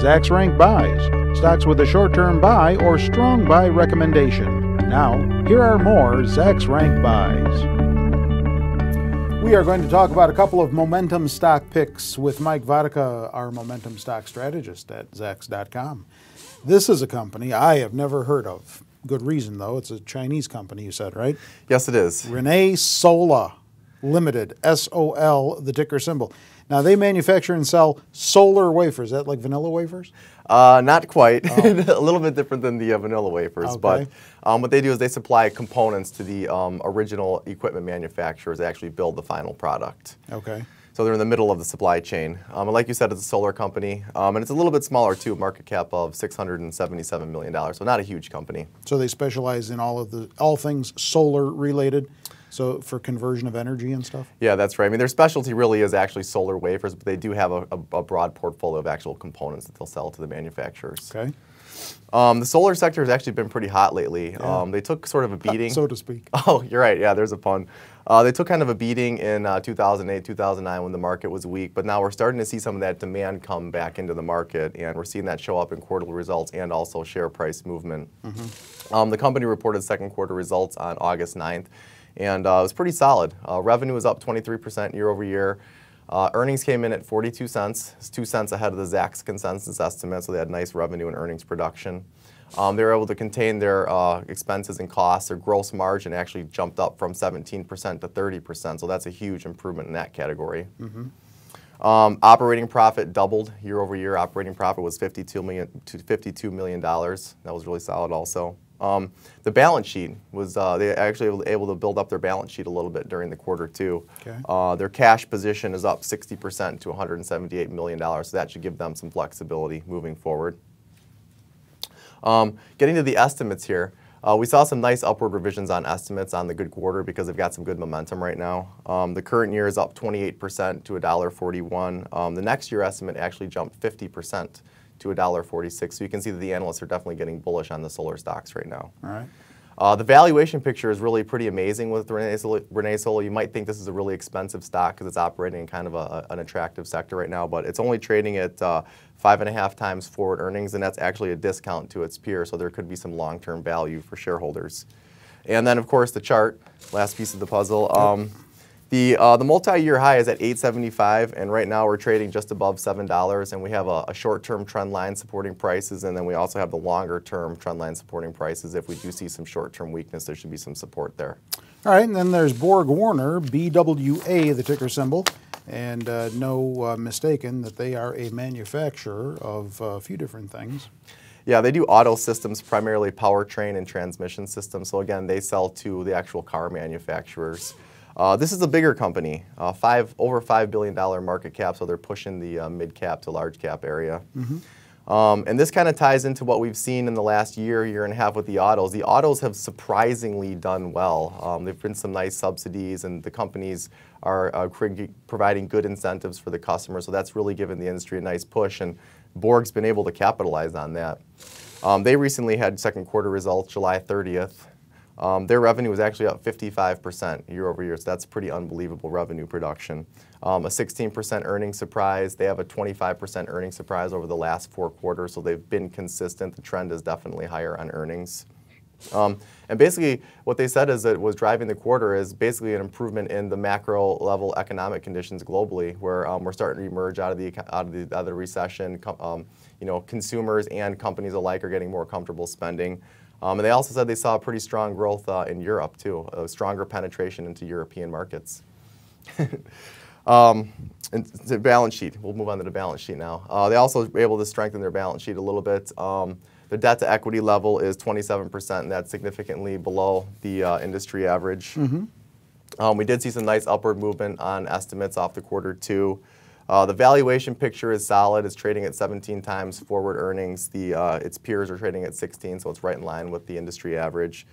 Zacks Rank Buys, stocks with a short-term buy or strong buy recommendation. Now, here are more Zacks Rank Buys. We are going to talk about a couple of momentum stock picks with Mike Vodka, our momentum stock strategist at Zacks.com. This is a company I have never heard of. Good reason, though. It's a Chinese company, you said, right? Yes, it is. ReneSola Limited, S-O-L, the ticker symbol. Now, they manufacture and sell solar wafers. Is that like vanilla wafers? Not quite. A little bit different than the vanilla wafers. Okay. But what they do is they supply components to the original equipment manufacturers that actually build the final product. Okay. So they're in the middle of the supply chain. And like you said, it's a solar company. And it's a little bit smaller, too, market cap of $677 million. So not a huge company. So they specialize in all things solar related? So for conversion of energy and stuff? Yeah, that's right. I mean, their specialty really is actually solar wafers, but they do have a broad portfolio of actual components that they'll sell to the manufacturers. Okay. The solar sector has actually been pretty hot lately. Yeah. They took sort of a beating. So to speak. Oh, you're right. Yeah, there's a pun. They took kind of a beating in 2008, 2009 when the market was weak, but now we're starting to see some of that demand come back into the market, and we're seeing that show up in quarterly results and also share price movement. The company reported second quarter results on August 9th. And it was pretty solid. Revenue was up 23% year over year. Earnings came in at 42 cents. It's 2 cents ahead of the Zacks consensus estimate, so they had nice revenue and earnings production. They were able to contain their expenses and costs. Their gross margin actually jumped up from 17% to 30%, so that's a huge improvement in that category. Operating profit doubled year over year. Operating profit was $52 million. That was really solid also. The balance sheet was, they actually were able to build up their balance sheet a little bit during the quarter too. Okay. Their cash position is up 60% to $178 million, so that should give them some flexibility moving forward. Getting to the estimates here, we saw some nice upward revisions on estimates on the good quarter because they've got some good momentum right now. The current year is up 28% to $1.41. The next year estimate actually jumped 50% to $1.46. So you can see that the analysts are definitely getting bullish on the solar stocks right now. All right. The valuation picture is really pretty amazing with ReneSola. You might think this is a really expensive stock because it's operating in kind of an attractive sector right now, but it's only trading at 5.5 times forward earnings, and that's actually a discount to its peer, so there could be some long-term value for shareholders. And then, of course, the chart, last piece of the puzzle. The multi-year high is at $8.75, and right now we're trading just above $7, and we have a short-term trend line supporting prices, and then we also have the longer-term trend line supporting prices. If we do see some short-term weakness, there should be some support there. All right, and then there's Borgwarner, BWA, the ticker symbol, and no mistaken that they are a manufacturer of a few different things. Yeah, they do auto systems, primarily powertrain and transmission systems. So again, they sell to the actual car manufacturers. This is a bigger company, over $5 billion market cap, so they're pushing the mid-cap to large-cap area. And this kind of ties into what we've seen in the last year and a half with the autos. The autos have surprisingly done well. There have been some nice subsidies, and the companies are providing good incentives for the customers, so that's really given the industry a nice push, and Borg's been able to capitalize on that. They recently had second quarter results, July 30th. Their revenue was actually up 55% year over year, so that's pretty unbelievable revenue production. A 16% earnings surprise. They have a 25% earnings surprise over the last 4 quarters, so they've been consistent. The trend is definitely higher on earnings. And basically, what they said is that was driving the quarter is basically an improvement in the macro level economic conditions globally, where we're starting to emerge out of the recession. Consumers and companies alike are getting more comfortable spending. And they also said they saw pretty strong growth in Europe, too, a stronger penetration into European markets. And the balance sheet. We'll move on to the balance sheet now. They also were able to strengthen their balance sheet a little bit. The debt-to-equity level is 27%, and that's significantly below the industry average. We did see some nice upward movement on estimates off the quarter, too. The valuation picture is solid. It's trading at 17 times forward earnings. Its peers are trading at 16, so it's right in line with the industry average.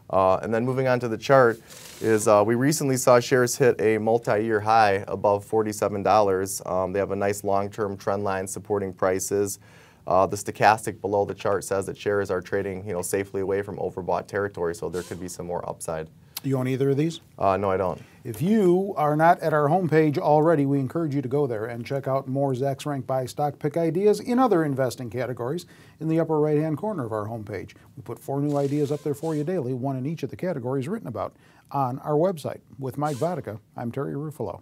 And then moving on to the chart is we recently saw shares hit a multi-year high above $47. They have a nice long-term trend line supporting prices. The stochastic below the chart says that shares are trading, safely away from overbought territory, so there could be some more upside. Do you own either of these? No, I don't. If you are not at our homepage already, we encourage you to go there and check out more Zacks Rank Buy stock pick ideas in other investing categories in the upper right-hand corner of our homepage. We put 4 new ideas up there for you daily, one in each of the categories written about on our website. With Mike Vodka, I'm Terry Ruffalo.